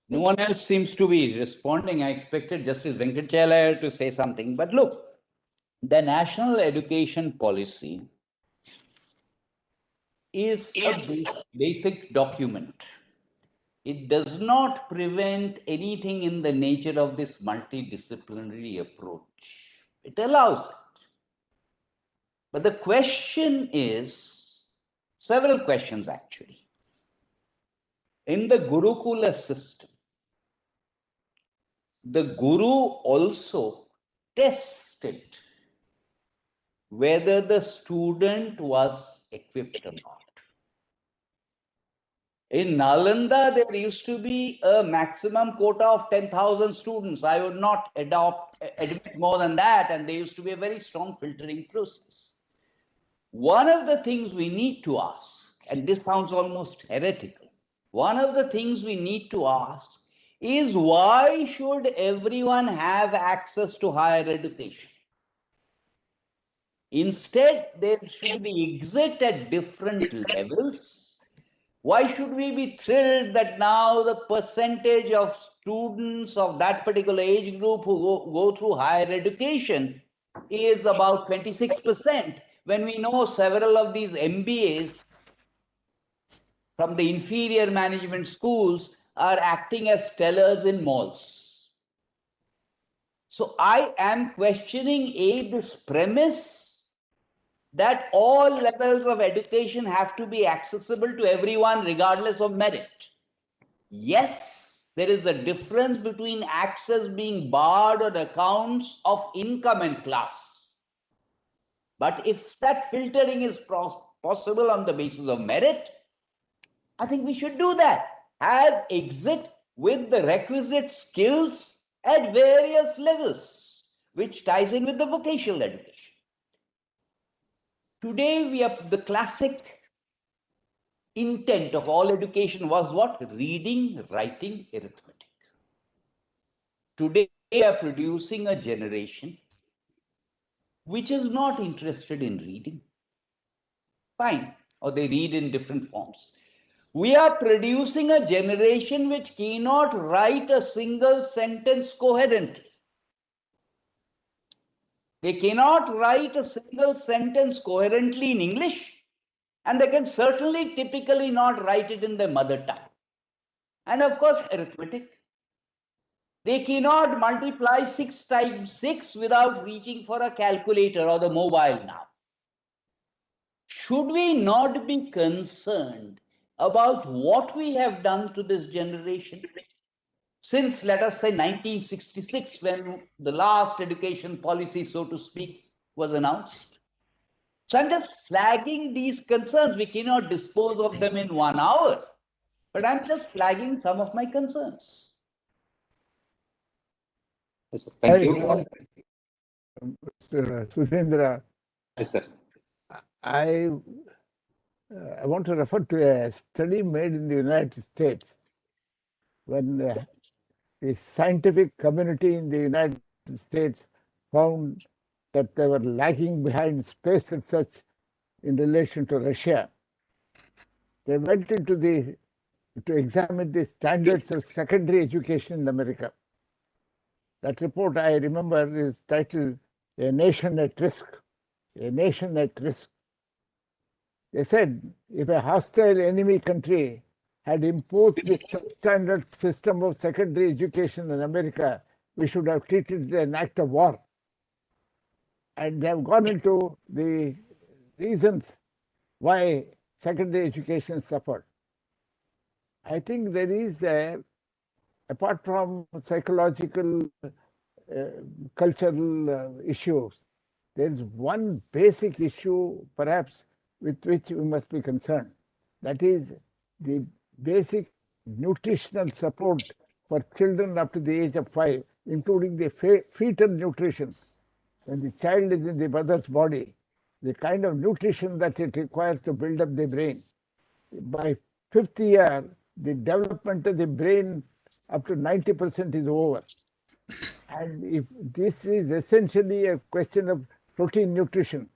[SPEAKER 4] No one else seems to be responding. I expected Justice Venkatachalaiah to say something. But look, the national education policy is a basic document. It does not prevent anything in the nature of this multidisciplinary approach. It allows it. But the question is, several questions actually. In the Gurukula system, the guru also tested whether the student was equipped or not. In Nalanda, there used to be a maximum quota of 10,000 students. I would not admit more than that, and there used to be a very strong filtering process. One of the things we need to ask, and this sounds almost heretical, one of the things we need to ask is, why should everyone have access to higher education? Instead, there should be exit at different levels. Why should we be thrilled that now the percentage of students of that particular age group who go through higher education is about 26%, when we know several of these MBAs from the inferior management schools are acting as tellers in malls? So I am questioning this premise that all levels of education have to be accessible to everyone regardless of merit. Yes, there is a difference between access being barred on accounts of income and class. But if that filtering is possible on the basis of merit, I think we should do that. Have exit with the requisite skills at various levels, which ties in with the vocational education. Today, we have the classic intent of all education was what? Reading, writing, arithmetic. Today, we are producing a generation which is not interested in reading. Fine, or they read in different forms. We are producing a generation which cannot write a single sentence coherently. They cannot write a single sentence coherently in English, and they can certainly typically not write it in their mother tongue. And of course, arithmetic. They cannot multiply 6 times 6 without reaching for a calculator or the mobile now. Should we not be concerned about what we have done to this generation since, let us say, 1966, when the last education policy, so to speak, was announced? So I'm just flagging these concerns. We cannot dispose of them in 1 hour, but I'm just flagging some of my concerns.
[SPEAKER 1] Yes, sir. Thank you.
[SPEAKER 2] Mr. Sudhindra,
[SPEAKER 1] Yes, sir.
[SPEAKER 2] I want to refer to a study made in the United States when the scientific community in the United States found that they were lagging behind space research in relation to Russia. They went to examine the standards of secondary education in America. That report, I remember, is titled A Nation at Risk. A Nation at Risk. They said if a hostile enemy country had imposed the substandard system of secondary education in America, we should have treated it as an act of war. And they have gone into the reasons why secondary education suffered. I think there is, apart from psychological, cultural issues, there is one basic issue perhaps with which we must be concerned. That is the basic nutritional support for children up to the age of 5, including the fetal nutrition. When the child is in the mother's body, the kind of nutrition that it requires to build up the brain. By 5th year, the development of the brain up to 90% is over. And if this is essentially a question of protein nutrition,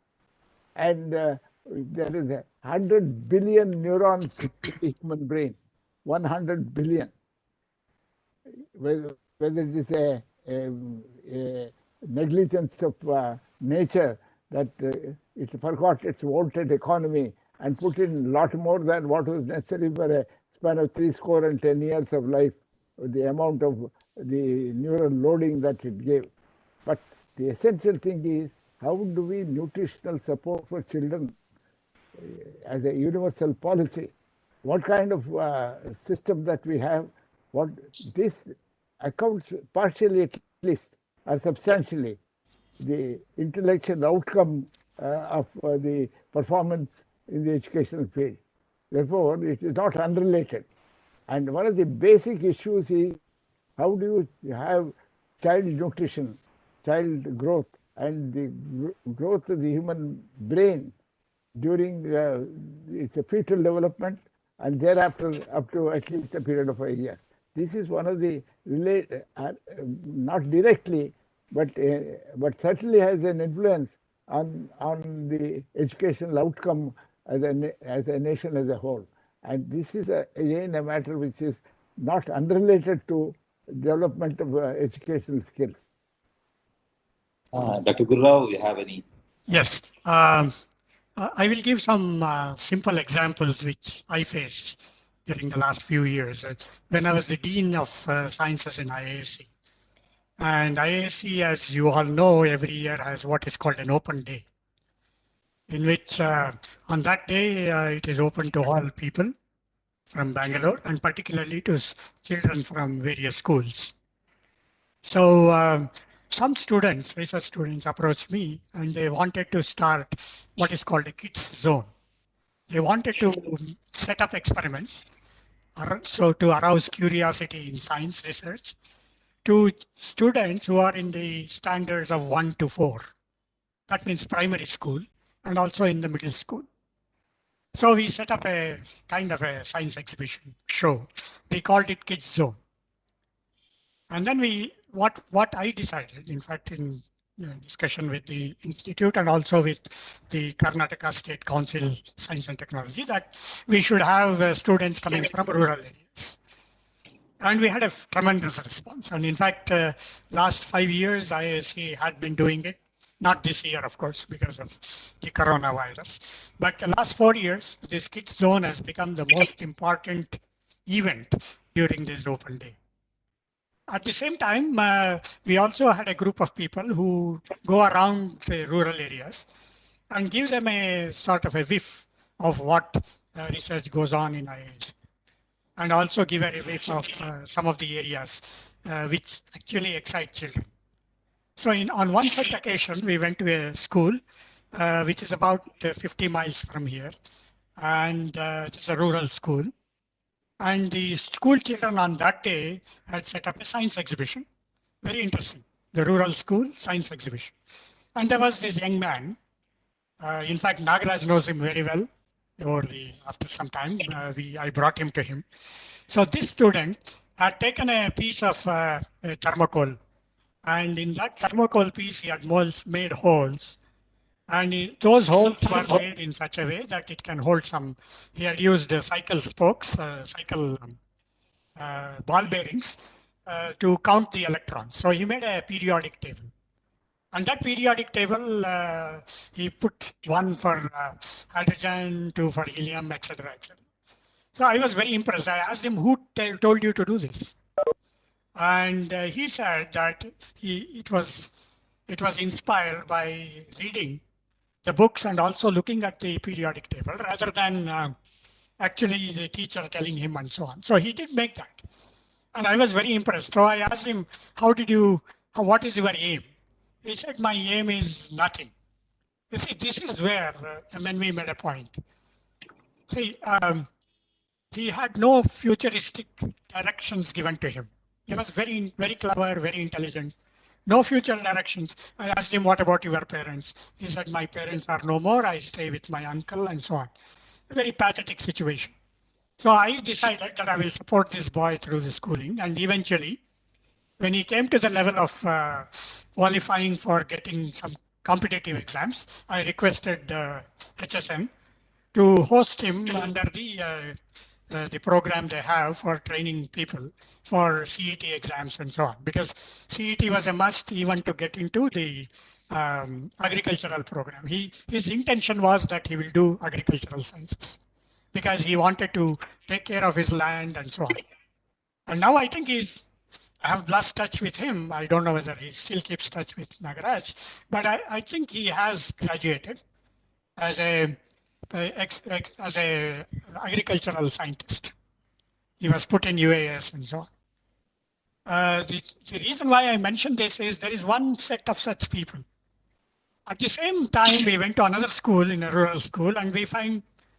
[SPEAKER 2] and there is 100 billion neurons in the human brain, 100 billion. Whether it is a negligence of nature that it forgot its vaulted economy and put in a lot more than what was necessary for a span of 10 years of life, the amount of the neural loading that it gave. But the essential thing is, how do we nutritional support for children as a universal policy? What kind of system that we have? What this accounts partially, at least, or substantially, the intellectual outcome of the performance in the educational field. Therefore, it is not unrelated. And one of the basic issues is, how do you have child nutrition, child growth, and the growth of the human brain during its fetal development and thereafter up to at least a period of 5 years. This is one of the, not directly, but certainly has an influence on the educational outcome as a nation as a whole. And this is again a matter which is not unrelated to development of educational skills.
[SPEAKER 1] Dr. Gururao, you have any?
[SPEAKER 3] Yes. I will give some simple examples which I faced during the last few years when I was the Dean of Sciences in IISc. And IISc, as you all know, every year has what is called an open day, in which on that day it is open to all people from Bangalore and particularly to children from various schools. So some students, research students, approached me and they wanted to start what is called a kids zone. They wanted to set up experiments so to arouse curiosity in science research to students who are in the standards of 1 to 4. That means primary school and also in the middle school. So we set up a kind of a science exhibition show. We called it Kids Zone. And then what I decided, in fact, in discussion with the institute and also with the Karnataka State Council Science and Technology, that we should have students coming from rural areas. And we had a tremendous response. And in fact, last 5 years, IISc had been doing it. Not this year, of course, because of the coronavirus. But the last 4 years, this Kids Zone has become the most important event during this open day. At the same time, we also had a group of people who go around the rural areas and give them a sort of a whiff of what research goes on in IISc, and also give a whiff of some of the areas which actually excite children. So on one such occasion, we went to a school which is about 50 miles from here, and it's a rural school. And the school children on that day had set up a science exhibition. Very interesting. The rural school science exhibition. And there was this young man. In fact, Nagaraj knows him very well. After some time, I brought him to him. So this student had taken a piece of thermocol. And in that thermocol piece, he had made holes. And those holes were made in such a way that it can hold some. He had used cycle spokes, ball bearings to count the electrons. So he made a periodic table. And that periodic table, he put one for hydrogen, two for helium, etc., etc. So I was very impressed. I asked him, who told you to do this? And he said that it was inspired by reading the books and also looking at the periodic table rather than actually the teacher telling him and so on. So he did make that. And I was very impressed. So I asked him, what is your aim? He said, my aim is nothing. You see, this is where MNV made a point. See, he had no futuristic directions given to him. He was very, very clever, very intelligent. No future directions. I asked him, what about your parents? He said, my parents are no more. I stay with my uncle and so on. A very pathetic situation. So I decided that I will support this boy through the schooling. And eventually, when he came to the level of qualifying for getting some competitive exams, I requested HSM to host him under the program they have for training people for CET exams and so on, because CET was a must even to get into the agricultural program. His intention was that he will do agricultural sciences because he wanted to take care of his land and so on. And now I think I have lost touch with him. I don't know whether he still keeps touch with Nagaraj, but I think he has graduated as a agricultural scientist. He was put in UAS and so on. The reason why I mention this is there is one set of such people. At the same time, we went to another school in a rural school, and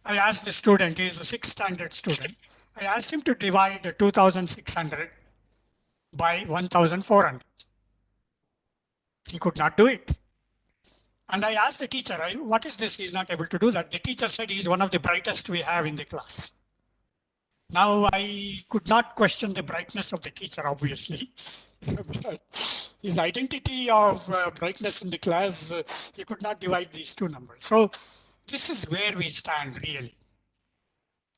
[SPEAKER 3] I asked the student, he is a 6th standard student, I asked him to divide 2,600 by 1,400. He could not do it. And I asked the teacher, what is this? He's not able to do that. The teacher said he's one of the brightest we have in the class. Now, I could not question the brightness of the teacher, obviously. His identity of brightness in the class, he could not divide these two numbers. So this is where we stand, really.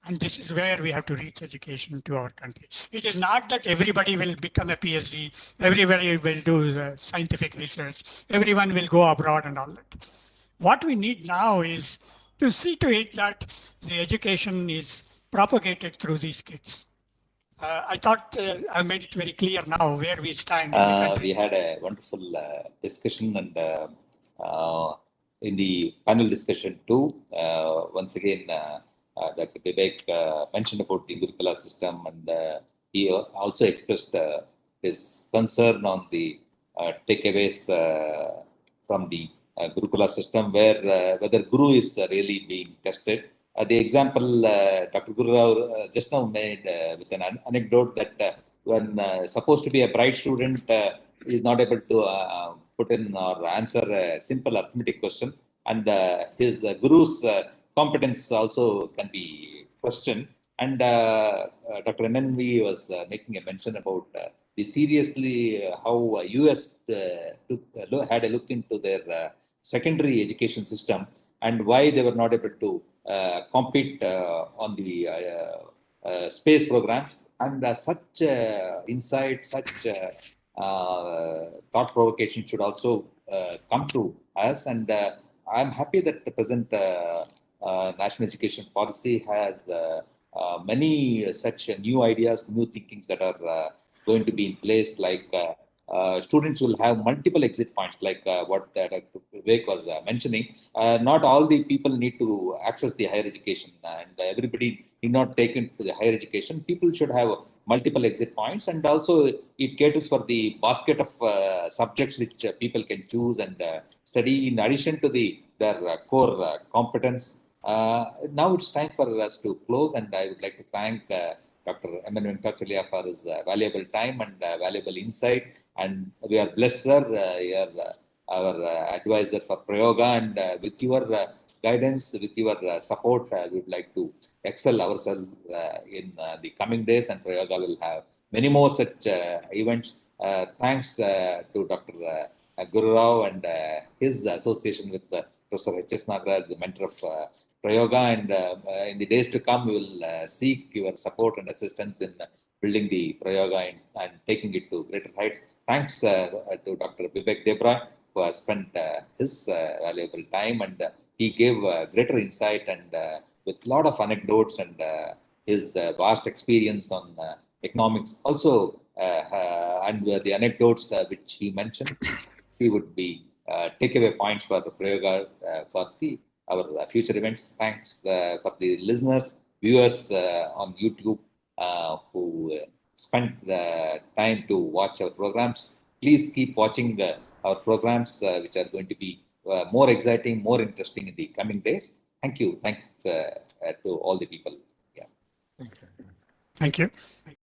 [SPEAKER 3] And this is where we have to reach education to our country. It is not that everybody will become a PhD, everybody will do scientific research, everyone will go abroad and all that. What we need now is to see to it that the education is propagated through these kids. I thought I made it very clear now where we stand in the country.
[SPEAKER 1] We had a wonderful discussion, and in the panel discussion too, once again, Dr. Bibek mentioned about the Gurukula system, and he also expressed his concern on the takeaways from the Gurukula system, where whether Guru is really being tested. The example Dr. Guru Rao just now made with an anecdote that when supposed to be a bright student is not able to put in or answer a simple arithmetic question, and his guru's competence also can be questioned. And Dr. MNV was making a mention about the seriously how US had a look into their secondary education system and why they were not able to compete on the space programs. And such insight, such thought provocation should also come to us. And I'm happy that the present national education policy has many such new ideas, new thinkings that are going to be in place, like students will have multiple exit points, like what Dr. Vivek was mentioning. Not all the people need to access the higher education, and everybody need not take into the higher education. People should have multiple exit points, and also it caters for the basket of subjects which people can choose and study in addition to their core competence. Now it's time for us to close, and I would like to thank Dr. Venkatachalaiah for his valuable time and valuable insight. And we are blessed, sir. You're our advisor for Prayoga, and with your guidance, with your support, we would like to excel ourselves in the coming days, and Prayoga will have many more such events. Thanks to Dr. Guru Rao and his association with Professor H.S. Nagaraj, the mentor of Prayoga, and in the days to come, we will seek your support and assistance in building the Prayoga and taking it to greater heights. Thanks to Dr. Bibek Debroy, who has spent his valuable time, and he gave greater insight and with a lot of anecdotes and his vast experience on economics. Also, and the anecdotes which he mentioned, he would be takeaway points for the Prayoga for our future events. Thanks for the listeners, viewers on YouTube who spent the time to watch our programs. Please keep watching our programs, which are going to be more exciting, more interesting in the coming days. Thank you. Thanks to all the people. Yeah.
[SPEAKER 3] Thank you.